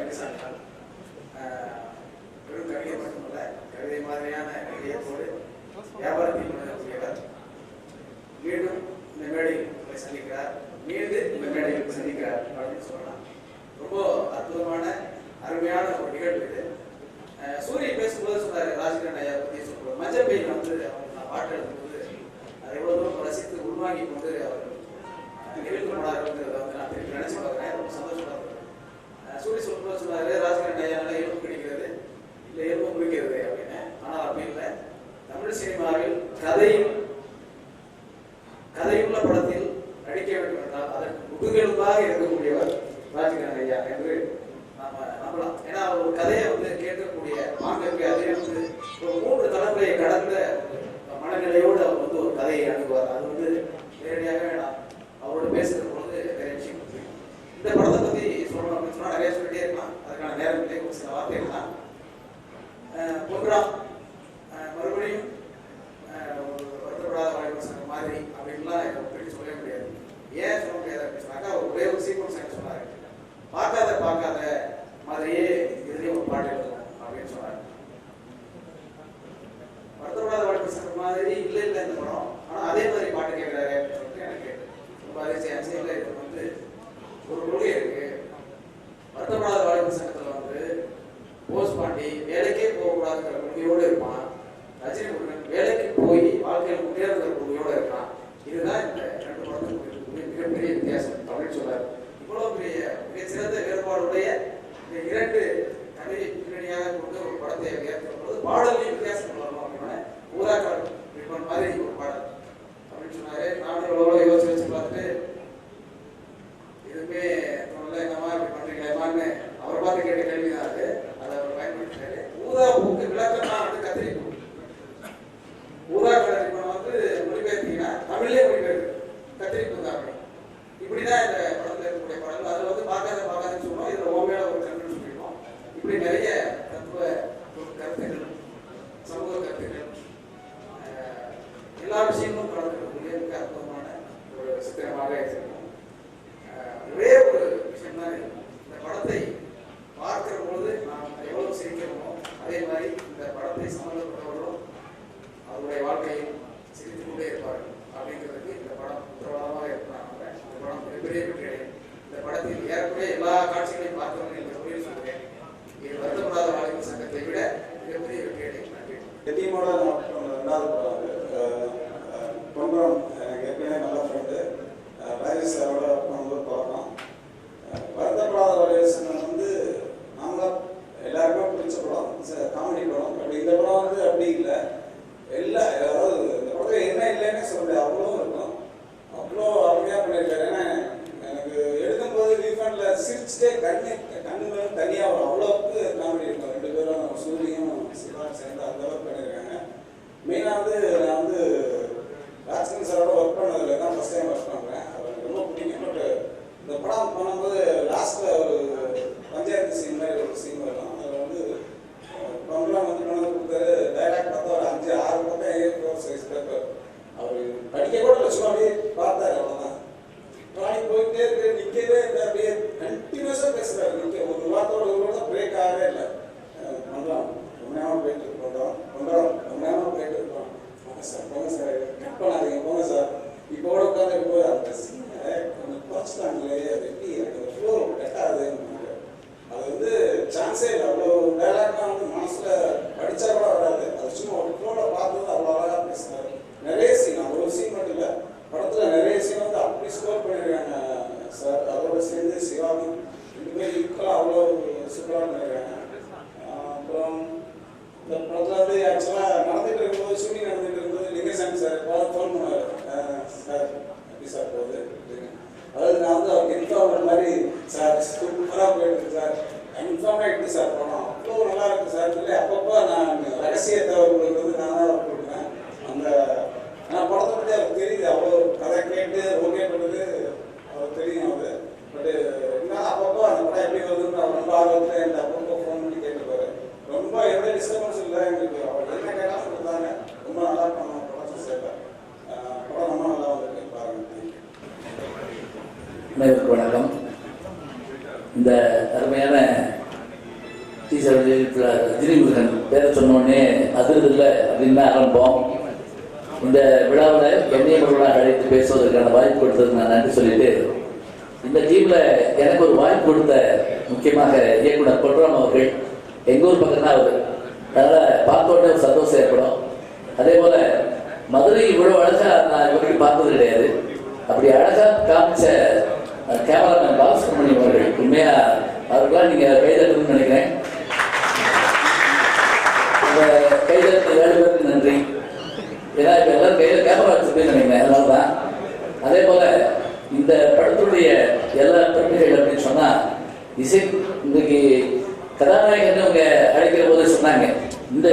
கவிசாமிகள் வெறும் கவிதை மட்டுமல்ல, கவிதை மாதிரியான கவிதையோடு வியாபாரத்தில் பண்ணக்கூடியவர். மீண்டும் இந்த மேடையில் சந்திக்கிறார், மீண்டும் இந்த மேடையில் சந்திக்கிறார் அப்படின்னு சொல்லலாம். ரொம்ப அற்புதமான அருமையான ஒரு நிகழ்வு இது. சூரியன் பேசும்போது சொன்னார், ராஜகிரண் ஐயா பற்றி சொல்லும்போது மஞ்சள் பெயின் வந்து அவர் நான் பாட்டு எழுதும்போது அதை எவ்வளோ தூரம் ரசித்து உள்வாங்கி கொண்டு அவர் நிகழ்ந்து போனாருங்கிறத வந்து நான் திருப்பி நினைச்சு பார்க்குறேன். ரொம்ப சந்தோஷமா இருக்கு. சூரிய சொல்லும்போது சொன்னாரு, ராஜகிரண் ஐயானால எலும்பு கிடைக்கிறது இல்லை எலும்பு முடிக்கிறது அப்படின்னு. ஆனால் அப்படி இல்லை. தமிழ் சினிமாவில் கதையுள்ள படத்தில் நடிக்க வேண்டும் என்றால் அதற்கு முதுகெலும்பாக இருக்கக்கூடியவர் ராஜகிரண் ஐயா என்று நாம நம்பலாம். ஏன்னா ஒரு கதையை வந்து கேட்கக்கூடிய வாங்கக்கூடிய அதே வந்து ஒரு 3 தலைமுறையை கடந்த மனநிலையோடு அவர் வந்து ஒரு கதையை அணுகுவார். அது வந்து நேரடியாக வேணாம் அவரோட பேசுகிற பொழுது நிறைய விஷயம். இந்த படத்தை பற்றி சொல்லணும் அப்படின்னு சொன்னால் நிறைய சொல்லிட்டே இருக்கலாம். அதுக்கான நேரம் இல்லை. ஒரு சில வார்த்தைகள் தான். பொன்ராம் மறுபடியும் வருத்தப்படாத வாழ்க்கை சங்கம் மாதிரி அப்படின்லாம் எப்படி சொல்ல முடியாது. ஏன் சொல்ல முடியாது அப்படின்னு சொன்னாக்கா ஒரே ஒரு சீக்வன்ஸ் எனக்கு சொன்னார், பார்க்காத மாதிரியே இதுலேயும் ஒரு பாட்டு எழுதணும் அப்படின்னு சொன்னார். வருத்தப்படாத வாழ்க்கை சங்கம் மாதிரி இல்லை இந்த படம், ஆனால் அதே மாதிரி பாட்டு கேட்குறாரு அப்படின்னு சொல்லிட்டு எனக்கு ரொம்ப அதிர்ச்சி. இல்லை இது வந்து ஒரு கொள்கை இருக்கு. வருத்தப்படாத வாழ்க்கை சங்கத்தில் வந்து போஸ் பாண்டி வேலைக்கே போகக்கூடாதுங்கிற கொள்கையோடு இருப்பான். ரஜினி முருகன் வேலைக்கு போய் வாழ்க்கையில் முன்னேறுகிற கொள்கையோடு இருக்கான். இதுதான் இந்த 2 படத்துக்கு மிகப்பெரிய வித்தியாசம் அப்படின்னு சொல்றாரு. இவ்வளவு பெரிய மிகச்சிறந்த வேறுபாடுடைய இந்த 2 கதை பின்னணியாக கொண்டு ஒரு படத்தை ஏற்கும் போது பாடலையும் வித்தியாசம் வரணும் அப்படின்னா ஊராக்காடு ரிப்பன் மாதிரி ஒரு பாடல் அப்படின்னு சொன்னாரு. நானும் எவ்வளோ யோசிச்சு வச்சு பார்த்துட்டு எதுவுமே தோணல, என்னமா இப்படி பண்றீங்களேமான்னு அவரை பார்த்து கேட்ட கேள்விதான் அது. அதை அவர் பயன்படுத்தினாரு. ஊதா பூக்கு விளக்கம் தான் வந்து கத்திரிப்பூ. ஊதா கலர் ரிப்பன் வந்து மொழிபெயர்த்தீங்கன்னா தமிழ்லேயே மொழிபெயர்க்கு கத்திரிப்பூ தான். இப்படிதான் இந்த படத்தில் இருக்கக்கூடிய படங்கள். அதில் வந்து பார்க்காதுன்னு சொல்லுவோம், இதில் ஓமையில ஒரு கருத்துன்னு சொல்லிடுவோம். இப்படி நிறைய தத்துவ கருத்துக்கள், சமூக கருத்துக்கள், எல்லா விஷயங்களும் கலந்துக்கக்கூடிய மிக அற்புதமான ஒரு சித்திரமாக இருக்கும். ஒரே ஒரு விஷயம் தான், இந்த படத்தை பார்க்கிற பொழுது நாம் எவ்வளவு சிரிக்கிறோமோ அதே மாதிரி இந்த படத்தை சம்பந்தப்பட்டவர்களும் அவருடைய வாழ்க்கையில் சிரித்து கொண்டே இருப்பார்கள் அப்படிங்கிறதுக்கு இந்த படம் உத்தரவாதமாக இருக்கிறாங்க. இந்த படம் மிகப்பெரிய வெற்றி. இந்த படத்தில் ஏறக்குறைய எல்லா காட்சிகளையும் பார்த்தவர்கள் இந்த தொழில் சொல்கிறேன். இது வருத்தப்படாத வாழ்க்கை சங்கத்தை விட மிகப்பெரிய வெற்றி அடையும். டீமோட 2வது படம் பொன்ராம் எனக்கு ஏற்கனவே நல்ல ஃப்ரெண்டு. ராஜேஷ் சாரோட நம்ம பார்க்கலாம். வருத்தப்படாத வாழ்க்கை சங்கம் வந்து நாமளாக எல்லாருக்குமே பிடிச்ச படம், காமெடி படம். அப்படி இந்த படம் வந்து அப்படி இல்லை. அதாவது இந்த படத்தில் என்ன இல்லைன்னே சொல்ல அவ்வளோ இருக்கும். அவ்வளோ அருமையாக பண்ணியிருக்காரு. ஏன்னா எனக்கு எடுக்கும்போது ரீஃபண்டில் சிரிச்சுட்டே கண்ணு மேலே தனியாக வரும். அவ்வளோவுக்கு காமெடி இருக்கும். 2 பேரும் சூரியும் சிவா சேர்ந்து அந்த அளவுக்கு பண்ணியிருக்காங்க. மெயினாக வந்து நான் வந்து ராஜ்கிரண் சாரோட ஒர்க் பண்ணதில்லை தான் ஃபஸ்ட் டைம் ஒர்க் பண்ணுறேன். அது எனக்கு ரொம்ப பிடிக்கும். பட் இந்த படம் பண்ணும்போது லாஸ்ட்டில் ஒரு பஞ்சாயத்து சீன் மாதிரி ஒரு சீன் வரும். அதில் வந்து பொன்ராம் வந்து கொண்டு கொடுத்தாரு. டைலாக் பார்த்தா ஒரு 5-6 பக்கம் A4 சைஸ் பேப்பர். அவர் படிக்க கூட இல்லை, சும்மா அப்படியே பார்த்தாரு, அவ்வளோதான். பாடி போயிட்டே இருக்கு, நிற்கவே இல்லை, அப்படியே கண்டினியூஸாக பேசுகிறாரு. ஒரு வார்த்தையோட கூட பிரேக் ஆகவே இல்லை. பொன்ராம் ரொம்ப நேரம் போயிட்டு இருக்கோம், பொன்ராம் ரொம்ப நேரம் போயிட்டு இருக்கோம். போங்க சார் கட் பண்ணாதீங்க, போங்க சார். இப்போ கூட உட்காந்து போய் அந்த சீனை கொஞ்சம் குறைச்சிட்டாங்களே, அது எப்படி எனக்கு அந்த ஃப்ளோ கட்டாதுன்னு. அது வந்து சான்ஸே இல்லை. அவ்வளோ டைலாக்லாம் வந்து மனசில் படித்தா கூட வராது. அது சும்மா ஒரு ஃப்ளோவில் பார்த்தது அவ்வளோ அழகாக பேசினார். நிறைய சீன், அது ஒரு சீன் மட்டும் இல்லை, படத்தில் நிறைய சீன் வந்து அப்படி ஸ்கோர் பண்ணியிருக்காங்க சார். அதோட சேர்ந்து சிவாவும் 2 பேரும் ஈக்குவலாக அவ்வளோ சூப்பராக பண்ணியிருக்காங்க. அப்புறம் இந்த படத்தில் வந்து ஆக்சுவலாக நடந்துகிட்டு இருக்கும்போது, ஷூட்டிங் நடந்துகிட்டு இருக்கும்போது லிங்கசாமி சார் ஃபோன் பண்ணுவார். சார் எப்படி சார் போகுது அப்படின்னு. அதாவது நான் வந்து அவருக்கு இன்ஃபார்ம் பண்ண மாதிரி, சார் சூப்பராக போயிட்டு சார், இன்ஃபார்மாக எப்படி சார் போனோம், அவ்வளோ நல்லா இருக்குது சார். இல்லை அப்பப்போ நான் ரகசியத்தை அவர்களுக்கு வந்து நான் தான் கொடுக்குறேன். அந்த நான் படத்தை பற்றி அவருக்கு தெரியுது. அவ்வளோ கதை கேட்டு ஓகே பண்ணுறது அவருக்கு தெரியும். அது பட்டு இருந்தாலும் அப்பப்போ அந்த படம் எப்படி வருதுன்னு அவர் ரொம்ப ஆர்வத்தில் என்கிட்ட அப்பப்போ ஃபோன் பண்ணி கேட்டுப்பாரு. ரொம்ப எந்த டிஸ்டர்பன்ஸ் இல்லை எங்களுக்கு. அவர் என்ன கேட்டாலும் கொடுத்தாங்க. ரொம்ப நல்லா பண்ணோம் படம் சேர்ல. படம் ரொம்ப நல்லா வந்துருக்கு, பாருங்கள். வணக்கம். இந்த அருமையான டீச்சர் ரஜினி முருகன் பேரை சொன்னோடனே அதிர்வு இல்லை அப்படின்னு ஆரம்பம். இந்த விழாவில் என்னைய விழாவை அழைத்து பேசுவதற்கான வாய்ப்பு கொடுத்ததுக்கு நான் நன்றி சொல்லிட்டு, இந்த டீமில் எனக்கு ஒரு வாய்ப்பு கொடுத்த முக்கியமாக இயக்குனர் பொன்ராம் அவர்கள், எங்கள் ஊர் பக்கம் தான் அவர், அதனால் பார்த்தோன்னே ஒரு சந்தோஷம் ஏற்படும். அதே போல் மதுரை இவ்வளோ அழகாக நான் இவரையும் பார்த்தது கிடையாது. அப்படி அழகாக காமிச்ச கேமராமேன் பாலசுப்ரமணியம் அவர்கள், உண்மையாக அவருக்கெல்லாம் நீங்கள் கைதட்டுன்னு நினைக்கிறேன். அந்த கைதட்டு 7 பேருக்கு நன்றி. ஏன்னா இப்போ எல்லாரும் கையில் கேமரா வச்சுருப்பேன்னு நினைக்கிறேன், அதனால தான். அதே போல் இந்த படத்துடைய எல்லா பெருமைகள் அப்படின்னு சொன்னால், இசை இன்றைக்கு கதாநாயகன் அவங்க அழைக்கிற போது சொன்னாங்க, இந்த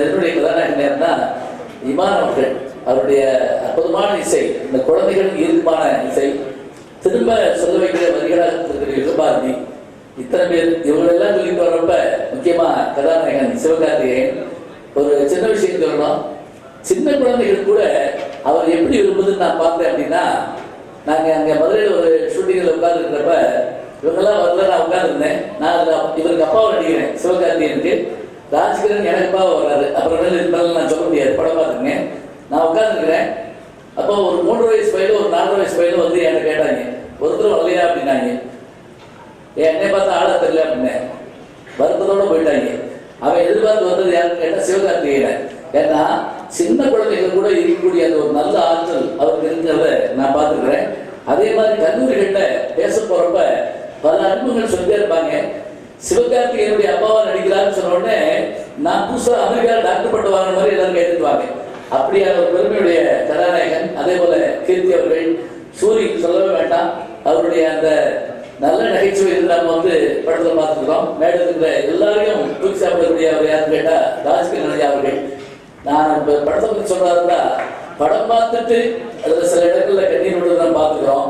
என்னுடைய கதாநாயகன் தான் இமான் அவர்கள். அவருடைய அற்புதமான இசை, இந்த குழந்தைகளுக்கு இறுக்கமான இசை, திரும்ப சொல்ல வைக்கிற வரிகளாக இருக்கிற யுகபாரதி, இத்தனை பேர் இவங்களெல்லாம் சொல்லிட்டு வர்றப்ப முக்கியமாக கதாநாயகன் சிவகார்த்திகேயன். ஒரு சின்ன விஷயம் சொல்லணும், சின்ன குழந்தைகள் கூட அவர் எப்படி விரும்புதுன்னு நான் பார்த்தேன். அப்படின்னா, நாங்கள் அங்கே மதுரையில் ஒரு ஷூட்டிங்கில் உட்காந்துருக்கிறப்ப இவங்கெல்லாம் வரல, நான் உட்காந்துருந்தேன். நான் இவருக்கு அப்பாவை நடிக்கிறேன் சிவகார்த்திகேயனுக்கு, ராஜ்கிரண் எனக்கு அப்பாவை வர்றாரு. அப்புறம் இருந்தாலும் நான் சொல்ல முடியாது, படம் பார்த்துருங்க. நான் உட்காந்துருக்கிறேன். அப்போ ஒரு 3 வயசு பையனும் ஒரு 4 வயசு பையனும் வந்து என்கிட்ட கேட்டாங்க, ஒருத்தர் வரலையா அப்படின்னாங்க. என்னை பார்த்தா ஆளா தெரியல அப்படின்னேன். வருத்தத்தோடு போயிட்டாங்க. அவன் எதிர்பார்த்து வந்தது யாருன்னு கேட்டால் சிவகார்த்திகேயனை. ஏன்னா சின்ன குழந்தைகள் கூட இருக்கக்கூடிய அந்த ஒரு நல்ல ஆற்றல் அவருக்கு இருக்கிறத நான் பார்த்துக்கிறேன். அதே மாதிரி கல்லூரிகளில் பேச போகிறப்ப பல அனுபவங்கள் சொல்லிட்டே இருப்பாங்க. சிவகார்த்திகேயனுடைய அப்பாவா நடிக்கிறான்னு சொன்ன உடனே நான் புதுசாக அமெரிக்காவில் டாக்டர் பட்டம் வாங்கின மாதிரி எல்லாரும் கேட்டுக்குவாங்க. அப்படியான ஒரு பெருமையுடைய கதாநாயகன். அதே போல கீர்த்தி அவர்கள், சூரி சொல்லவே வேண்டாம், அவருடைய அந்த நல்ல நகைச்சுவை நம்ம வந்து படத்தில் பார்த்துக்கிறோம். மேடத்தில் இருக்கிற எல்லாரையும் தூக்கி சாப்பிடக்கூடிய அவர் யாருன்னு கேட்டால் ராஜ்கிரண் அவர்கள். நான் இப்போ படத்தை பற்றி சொல்றாருந்தா, படம் பார்த்துட்டு அதில் சில இடங்களில் கண்ணீர் விட்டு தான் பார்த்துக்கிறோம்.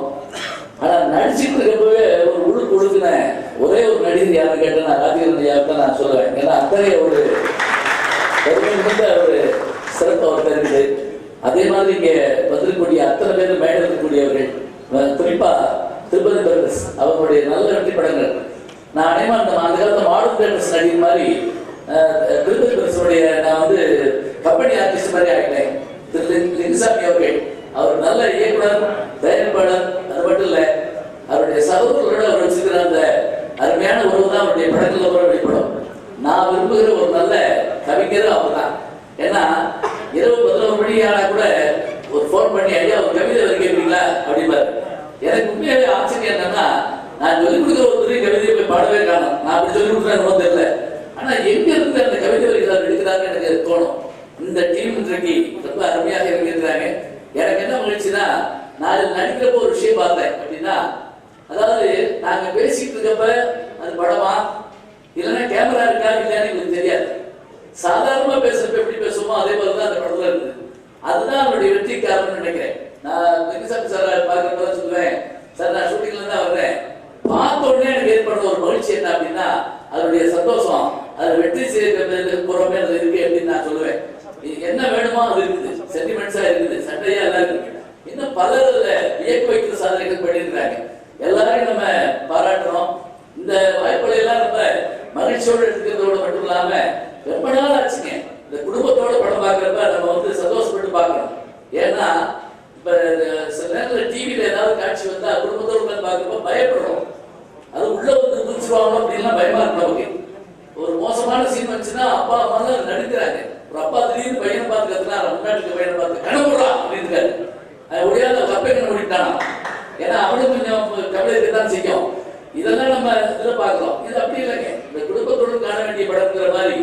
ஆனால் நடிச்சுட்டு இருக்கப்பவே ஒரு உழுக்கு உழுக்குன ஒரே ஒரு நடிகர் யாருன்னு கேட்டேன், நான் ராஜ்கிரண் ஐயாவுக்கு தான் நான் சொல்லுவேன். ஏன்னா அத்தகைய ஒரு ஒரு சிறப்பு அவர் இருக்குது. அதே மாதிரி இங்கே வந்திருக்கக்கூடிய அத்தனை பேர் மேடல் இருக்கக்கூடியவர்கள், குறிப்பாக திருப்பதி பிரதர்ஸ் அவர்களுடைய நல்ல வெற்றி படங்கள். நான் அனைவரும் அந்த காலத்தில் மாடல் தேட்டர்ஸ் நடிகர் மாதிரி திருப்பதி பிரதர்ஸுடைய நான் வந்து கபடி ஆர்டிஸ்ட் மாதிரி ஆகிட்டேன். திரு லிங்குசாமி அவர்கள், அவர் நல்ல இயக்குனர், தயாரிப்பாளர். அது மட்டும் இல்லை, அவருடைய சகோதரர்களோட அவர் வச்சுக்கிற அந்த அருமையான உறவு தான் அவருடைய படங்களில் கூட வெளிப்படும். நான் விரும்புகிற ஒரு நல்ல கவிஞர் அவர் தான். ஏன்னா இரவு 11 மணி ஆனா கூட ஒரு ஃபோன் பண்ணி, ஐயா ஒரு கவிதை வரி கேட்பீங்களா அப்படிம்பாரு. எனக்கு உண்மையாவே ஆச்சரியம் என்னன்னா, நான் சொல்லிக் கொடுக்குற ஒரு பெரிய கவிதையை போய் பாடவே காணும். நான் அப்படி சொல்லிக் கொடுக்குறேன்னு தெரியல. ஆனா எங்க இருந்து அந்த கவிதை வரிகள் எடுக்கிறாங்க எனக்கு தோணும். இந்த டீம் இன்றைக்கு ரொம்ப அருமையாக இருக்கிறாங்க. எனக்கு என்ன மகிழ்ச்சினா, நான் நடிக்கிறப்ப ஒரு விஷயம் பார்த்தேன். அப்படின்னா, அதாவது நாங்க பேசிட்டு இருக்கப்ப அது படமா இல்லைன்னா கேமரா இருக்கா இல்லையான்னு எனக்கு தெரியாது. சாதாரணமா பேசுறப்ப எப்படி பேசுவோமோ அதே மாதிரிதான் அந்த படத்துல இருக்குது. அதுதான் அவருடைய வெற்றி காரணம்னு நினைக்கிறேன். நான் லிங்குசாமி சார் பார்க்கறப்ப சொல்லுவேன், சார் நான் ஷூட்டிங்ல தான் வர்றேன், பார்த்த உடனே எனக்கு ஏற்படுற ஒரு மகிழ்ச்சி என்ன அப்படின்னா, அதனுடைய சந்தோஷம், அது வெற்றி செய்ய புறமே அது இருக்கு அப்படின்னு நான் சொல்லுவேன். என்ன வேணுமோ அது இருக்குது, சென்டிமெண்ட்ஸா இருக்குது, சண்டையா எல்லாம் இருக்கு. இன்னும் பலர் வியக்க வைக்கிற சாதனைகள் பண்ணியிருக்காங்க. எல்லாரையும் நம்ம பாராட்டுறோம். இந்த வாய்ப்புகளை எல்லாம் நம்ம மகிழ்ச்சியோடு எடுத்துக்கிறதோடு மட்டும் இல்லாம ரொம்ப நாள் ஆச்சுங்க இந்த குடும்பத்தோட படம் பார்க்கறப்ப நம்ம வந்து சந்தோஷப்பட்டு பார்க்கணும். ஏன்னா இப்ப சில நேரத்தில் டிவியில ஏதாவது காட்சி வந்தா குடும்பத்தோடு உட்காந்து பார்க்கறப்ப பயப்படுறோம். அது உள்ள வந்து குதிச்சுருவாங்க அப்படின்லாம் பயமா இருக்கு நமக்கு. ஒரு மோசமான சீன் வந்துச்சுன்னா அப்பா அம்மா தான் நடிக்கிறாங்க. ஒரு அப்பா திடீர்னு பையனை பார்த்து கத்துனா, முன்னாடி பையனை பார்த்து கணமுறா அப்படின்னு ஒடியாத கப்பை கண்ண முடிட்டானா. ஏன்னா அவனுக்கு கொஞ்சம் கவலை இருக்கத்தான் செய்யும். இதெல்லாம் நம்ம இதுல பார்க்கிறோம். இது அப்படி இல்லைங்க. இந்த குடும்பத்தோடு காண வேண்டிய படம்ங்கிற மாதிரி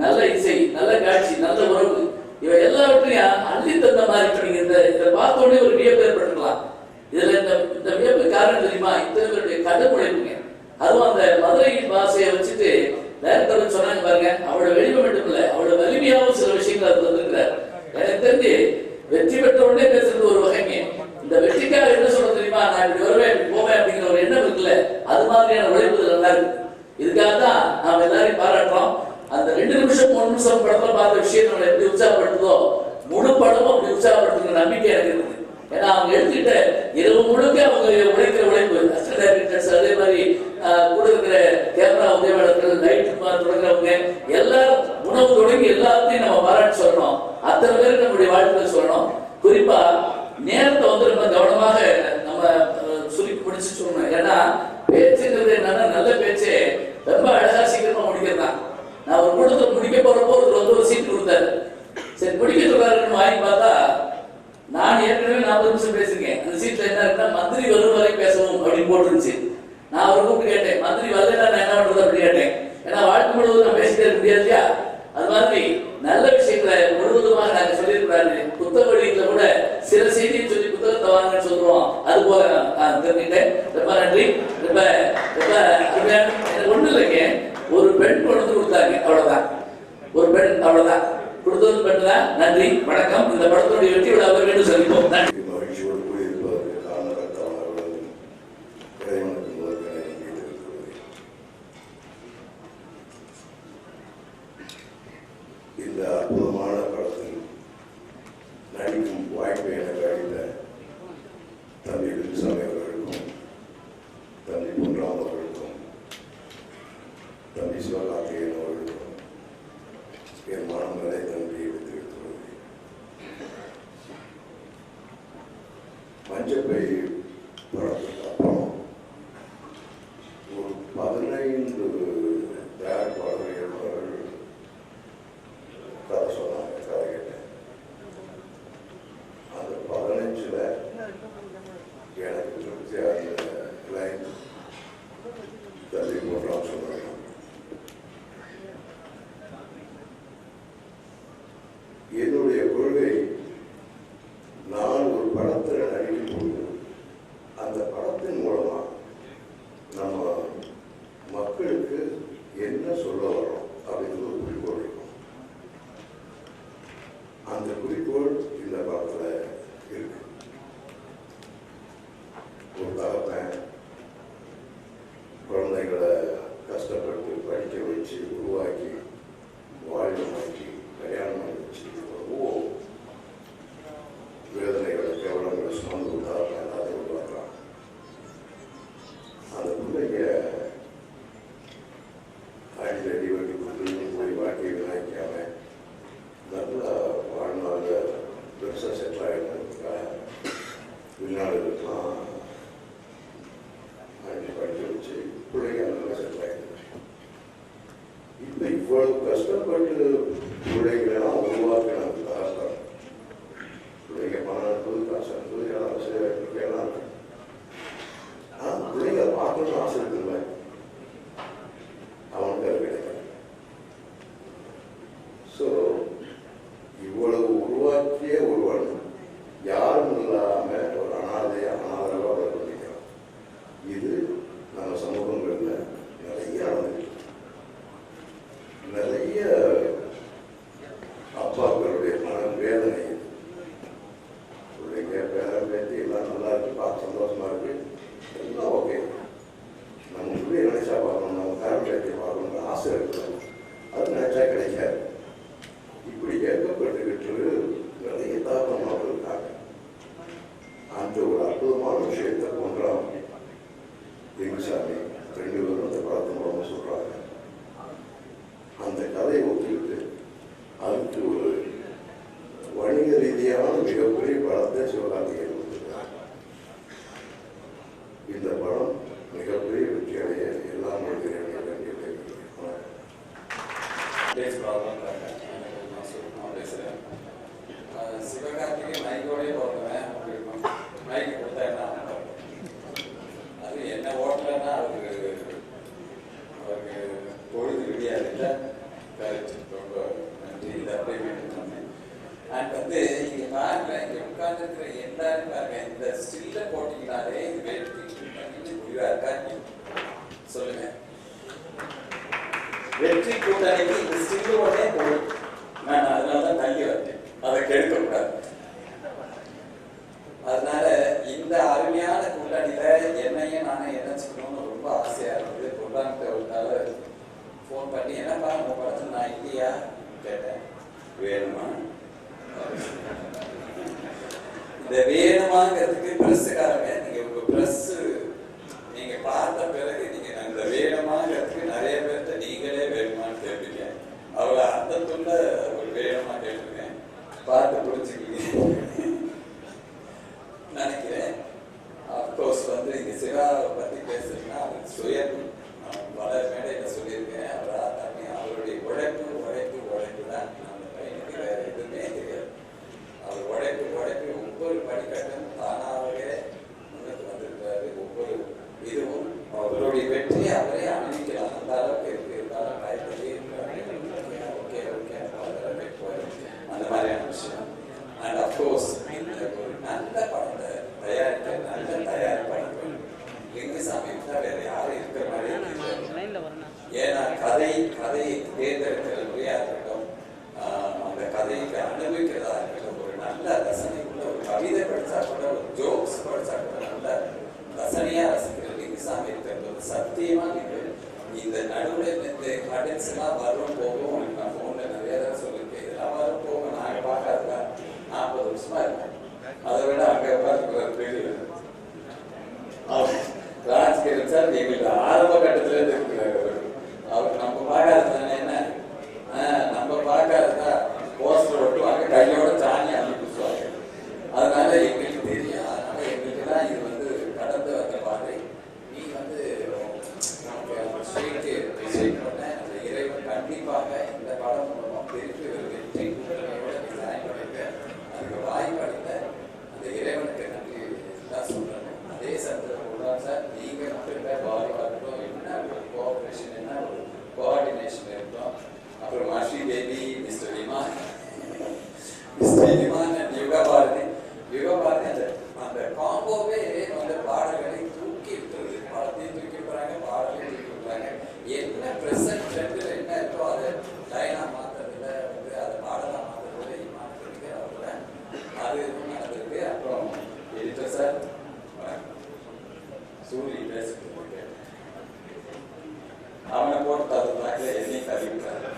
நல்ல இசை, நல்ல காட்சி, நல்ல உறவு, இவை எல்லாவற்றையும் அள்ளி தந்த மாதிரி நீங்க இதை பார்த்த உடனே ஒரு வியப்பு ஏற்பட்டுக்கலாம். இதுல இந்த வியப்பு காரணம் தெரியுமா? இத்தனை பேருடைய கடன் உழைப்புங்க. அதுவும் அந்த மதுரை பாஷையை வச்சுட்டு டைரக்டர் சொன்னாங்க பாருங்க, அவளோட வெளிமை மட்டும் இல்லை, அவளோட வலிமையாகவும் சில விஷயங்கள் அது வந்திருக்கிறார். எனக்கு தெரிஞ்சு வெற்றி பெற்ற உடனே பேசுறது ஒரு வகைங்க. இந்த வெற்றிக்காக என்ன சொல்ல தெரியுமா, நான் இப்படி வருவேன் போவேன் அப்படிங்கிற ஒரு எண்ணம் இருக்குல்ல, அது மாதிரியான உழைப்பு நல்லா இருக்கு. இதுக்காக தான் நாம் எல்லாரையும் பாராட்டுறோம். அந்த 2 நிமிஷம் 3 நிமிஷம் படத்துல பார்த்த விஷயம் நம்மளை எப்படி உற்சாகப்படுத்துதோ, முழு படமும் அப்படி உற்சாகப்படுத்துகிற நம்பிக்கை எனக்கு இருக்குது. ஏன்னா அவங்க எடுத்துக்கிட்ட இரவு முழுக்க அவங்க உழைக்கிற உழைப்பு, அதே மாதிரி கூட இருக்கிற கேமரா உதவியாளர்கள், லைட் தொடங்குற மந்திரி வரும் வரை பேசவும் அப்படின்னு போட்டுருந்துச்சு. நான் அவரை கூப்பிட்டு கேட்டேன், மந்திரி வரலன்னா நான் என்ன பண்றது அப்படின்னு கேட்டேன். ஏன்னா வாழ்க்கை முழுவதும் நான் பேசிட்டே இருக்க முடியாது இல்லையா? அது மாதிரி நல்ல விஷயங்களை முழுவதுமாக நாங்கள் சொல்லியிருக்கிறாரு. புத்தக வழியில கூட சில செய்தியை சொல்லி புத்தகத்தை வாங்கன்னு சொல்லுவோம். அது போல நான் தெரிஞ்சுட்டேன். ரொம்ப நன்றி. ரொம்ப ரொம்ப எனக்கு ஒண்ணு இல்லைங்க, ஒரு பெண் கொண்டு கொடுத்தாங்க, அவ்வளவுதான். ஒரு பெண், அவ்வளவுதான். கொடுத்தது பெண் தான். நன்றி, வணக்கம். இந்த படத்துடைய வெற்றி விழா வேண்டும் சந்திப்போம். நன்றி. மகிழ்ச்சியோடு கூடியிருப்பதற்கு காரணகர்த்தாவான இறைவனுக்கு முதற்கனை இந்த அற்புதமான படத்தில் நடிக்கும் வாய்ப்பை எனக்கு அளித்த தம்பி வில்சாமி அவர்களுக்கும், தம்பி பொன்ராம் அவர்களுக்கும், தம்பி சிவகார்த்திகேயன் அவர்களுக்கும் என் மனம் நிறை நன்றியை தெரிவித்துக் கொள்கிறேன். மஞ்சப்பை படத்துக்கு அப்புறம் ஒரு 15 தயாரிப்பாளர்கள் கதை சொன்னாங்க, கதை கேட்டேன். அந்த 15ல் எனக்கு பிடிச்ச அந்த லைன் தள்ளி போட்டான்னு சொன்னாங்க. என்னுடைய கொள்கை, நான் ஒரு படத்தில் நடிக்கும் போது அந்த படத்தின் மூலமா நம்ம மக்களுக்கு என்ன சொல்ல வரோம் அப்படின்னு ஒரு குறிக்கோள் இருக்கும். அந்த குறிக்கோள் இந்த படத்துல இருக்கு. ஒரு தகப்பன் குழந்தைகளை கஷ்டப்பட்டு படிக்க வச்சு உருவாக்கி வாழ்வாக்கி கல்யாணம் பண்ணி வச்சு எவ்வளவோ வேதனைகளை கேவலங்களை சுமந்து விட்டாங்க. அதை உருவாக்குறாங்க. அந்த பிள்ளைங்க அடிக்கடி வெட்டி கொடுத்து போய் வாழ்க்கையை வினாய்க்காம நல்லா வாழ்நாள் பெருசாக செட்டில் ஆகிடுறதுக்காக வெளிநாடுகளுக்கெல்லாம் அடிச்சு படிக்க வச்சு பிள்ளைங்க நல்லா செட்டில் ஆகிடுச்சு. இப்போ இவ்வளவு கஷ்டப்பட்டு பிள்ளைங்களெல்லாம் உருவாக்கினதுக்காக பிள்ளைங்க பணம் அனுப்புது, காசு அனுப்புது, எல்லாம் எல்லாம் இருக்கு. ஆனால் பிள்ளைங்க பார்க்கணும்னு ஆசை இருக்குல்ல, அவனுக்கு அது கிடைக்காது. ஸோ இவ்வளவு உருவாக்கிய ஒருவன் யாரும் இல்லாமல் ஒரு அனாதரவாக வளர்க்கிறான். இது நம்ம சமூகங்களில் நிறைய நடந்துருக்கு. நிறைய அப்பாக்களுடைய மன வேதனை. பிள்ளைங்க பேர பேத்தி எல்லாம் நல்லா இருக்கு, பார்த்து சந்தோஷமா இருக்கு, எல்லாம் ஓகே. நம்ம பிள்ளைய நினைச்சா பார்க்கணும், நம்ம பேர பேத்தியை பார்க்கணும்னு ஆசை இருக்கு. அது நினைச்சா கிடைக்காது. இப்படி ஏற்கப்பட்டுக்கிட்டு நிறைய தாக்கமாக இருக்காங்க. அந்த ஒரு அற்புதமான விஷயத்தை போன்றாம் எங்குசாமி 2 பேரும் அந்த படத்தின் மூலமாக சொல்றாங்க. அந்த கதையை ஒத்துக்கிட்டு அதுக்கு ஒரு வணிக ரீதியான மிகப்பெரிய படத்தை சிவகார்த்திகேயன் கொடுத்துருக்காங்க. இந்த படம் மிகப்பெரிய வெற்றியடைய எல்லாம் பேசுகிறேன். சிவகார்த்திகேயன் மைக்கோடய போடுவேன். மைக்கு கொடுத்தா என்ன ஆகும்? அது என்ன ஓட்டலன்னா அவருக்கு பொழுது விடியாது இல்லை. ரொம்ப நன்றி. இதை அப்படியே மீண்டும் பண்ணேன். அண்ட் வந்து இங்கே பாருங்க, இங்கே உட்கார்ந்துருக்கிற எல்லாரும் பாருங்க, இந்த ஸ்டில்ல போட்டிங்கனாலே இது வெற்றி பண்ணி முடிவாக இருக்கா சொல்லுங்க. வெற்றி கூட்டணிக்கு இந்த ஸ்டில் உடனே போடும். நான் அதனால தான் தள்ளி வந்தேன், அதை கெடுக்கக்கூடாது. அதனால இந்த அருமையான கூட்டணியில என்னையும் நானும் இணைச்சிக்கணும்னு ரொம்ப ஆசையா இருந்தது. பொருளாதார ஃபோன் பண்ணி என்னப்பா உங்க படத்துல நான் இல்லையா கேட்டேன். வேணுமா? இந்த வேணுமாங்கிறதுக்கு பிரஸ்ஸுக்காரங்க, நீங்க உங்க பிரஸ் நீங்க பார்த்த பிறகு நீங்க இந்த வேணுமாங்கிறதுக்கு நிறைய பேர்த்த நீங்களே வேணுமான்னு கேட்பீங்க. அவ்வளோ அர்த்தத்துள்ள ஒரு வேணுமா கேட்டிருக்கேன். பார்த்து புரிஞ்சுக்கிங்க நினைக்கிறேன். அப்கோர்ஸ் வந்து இங்க சிவாவை பத்தி பேசுறதுன்னா அது சுயம் பல மேடையில் சொல்லியிருக்கேன். அவருடைய உழைப்பு உழைப்பு உழைப்பு தான் அந்த பையனுக்கு வேற எதுவுமே தெரியாது. அவர் உழைப்பு உழைப்பு ஒவ்வொரு படிக்கட்டும் தானாகவே முன்னுக்கு வந்திருக்கு. கட்டன்ஸ் எல்லாம் வரும் போகும். உங்களுக்கு நான் ஃபோனில் நிறைய தடவை சொல்லியிருக்கேன். இதெல்லாம் வரும் போகும். நாங்கள் பார்க்காதுல 40 வருஷமா இருக்கோம். அதை விட அங்கே உட்காந்து பெரிய ராஜ்கிரண் சார் எங்களுக்கு ஆரம்ப கட்டத்திலேருந்து இருக்கிறார். அவர் நம்ம பார்க்காததானே என்ன, நம்ம பார்க்காததா போஸ்டர் ஒட்டுவாங்க, கையோட சாணி அள்ளி பூசுவாங்க. அதனால எங்களுக்கு தெரியும். அதனால எங்களுக்குலாம் இது வந்து கடந்து வந்த பாதை. நீ வந்து அந்த இறைவன் கண்டிப்பாக இந்த படம் மூலமாக திருப்பி ஒரு வெற்றி கூட்டணியோட டிசைன் பண்ணிட்டு அதுக்கு வாய்ப்பளித்த அந்த இறைவனுக்கு நன்றி தான் சொல்லணும். அதே சந்தர்ப்பம் சார் நீங்கள் மட்டும் இல்லை, பாலிவாட்டும் என்ன ஒரு கோஆப்ரேஷன், என்ன ஒரு கோஆர்டினேஷன் இருக்கும். அப்புறம் மஷி தேவி, மிஸ்டர் இமான் அண்ட் யுகா பாரதி அந்த காம்போவே அந்த பாடல்களை தூக்கி விட்டுறது. படத்தையும் தூக்கி விடுறாங்க, பாடலையும் தூக்கி விடுறாங்க. என்ன ப்ரெசன்ட் ட்ரெண்டில் என்ன இருக்கோ அதை லைனாக மாற்றுறதுல வந்து அதை பாடலாக மாற்றுறதுல இமானுக்கு அவங்கள அது எதுவும் நடந்திருக்கு. அப்புறம் எடிட்டர் சார் சூரிய பேசிட்டு அவனை போட்டு தருவாங்க, என்னையும் தருவிட்டாரு.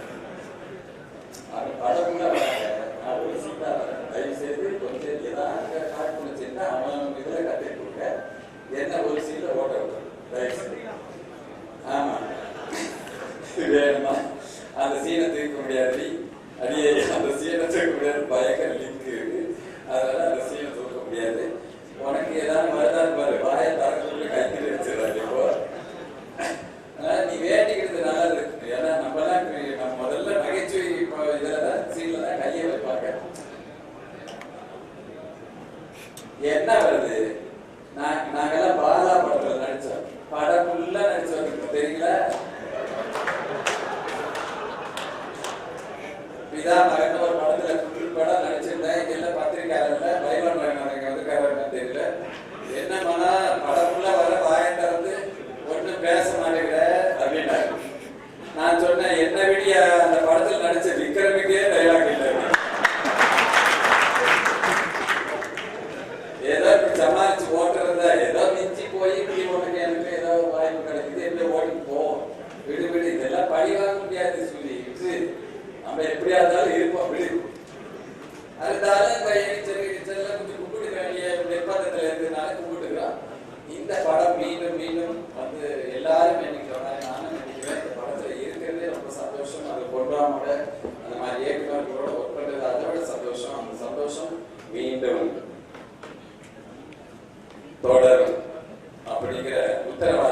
அவன் படம்ல வராங்க, நான் ஒரு சீட்டா வரேன், தயவு செய்து கொஞ்சம் ஏதாவது காட் பண்ணிச்சுன்னா அவன் இதில் கற்றுக் கொடுங்க, என்ன ஒரு சீட்டில் ஓட்ட விட்டுரு தயவு செய்து. ஆமா வேணுமா அந்த சீனை தூக்க முடியாது, அடியே அந்த சீனை தூக்க முடியாது, பயங்கர லிங்க் இருக்கு. அதனால அந்த சீனை தூக்க முடியாது. உனக்கு ஏதாவது வருதான்னு பாரு, வாயை தரக்குள்ள கைக்கிட்டு வச்சிடறாரு. இப்போ நீ வேண்டிக்கிறது நல்லது. ஏன்னா நம்மலாம் நம்ம முதல்ல நகைச்சுவை இப்போ இதில் தான் சீனில் தான் கையை வைப்பாங்க. என்ன வருது, நாங்கெல்லாம் பாலா படத்தில் நடிச்சோம், படம் ஃபுல்லாக நடிச்சோம் தெரியுங்களா. பிதா மகன் ஒரு படத்துல ஃபுல் படம் நடிச்சிருந்தேன். இங்க எல்லாம் பத்திரிக்கையாளர்ல பைலன் வந்துருக்காருன்னு தெரியல. என்ன பண்ணா படம் ஃபுல்லா வர வாயத்தை வந்து ஒன்றும் பேச மாட்டேங்கிற அப்படின்னாரு. நான் சொன்னேன், என்ன விடிய அந்த படத்தில் நடிச்ச விக்ரமுக்கே டைலாக் இல்லை, ஏதோ இப்படி சமாளிச்சு ஓட்டுறத, ஏதோ மிஞ்சி போய் இப்படி ஓட்டுங்க, எனக்கு ஏதோ வாய்ப்பு கிடைக்குது, எப்படி ஓட்டிட்டு போவோம், விடு விடு, இதெல்லாம் பழி வாங்க முடியாது சொல்லி நம்ம எப்படியா இருந்தாலும் இருப்போம், விடு. அதனால இந்த கொஞ்சம் கும்பிட்டு வேண்டிய நிர்பந்தத்தில் இருந்ததுனால கும்பிட்டுக்கிறோம். இந்த படம் மீண்டும் மீண்டும் வந்து எல்லாரும் நினைக்கிறோம், நானும் நினைக்கிறேன். இந்த படத்துல இருக்கிறதே ரொம்ப சந்தோஷம். அது பொன்ராமோட அந்த மாதிரி இயக்குநர்களோட ஒர்க் பண்றது அதை விட சந்தோஷம். அந்த சந்தோஷம் மீண்டும் தொடரும் அப்படிங்கிற உத்தரவாதம்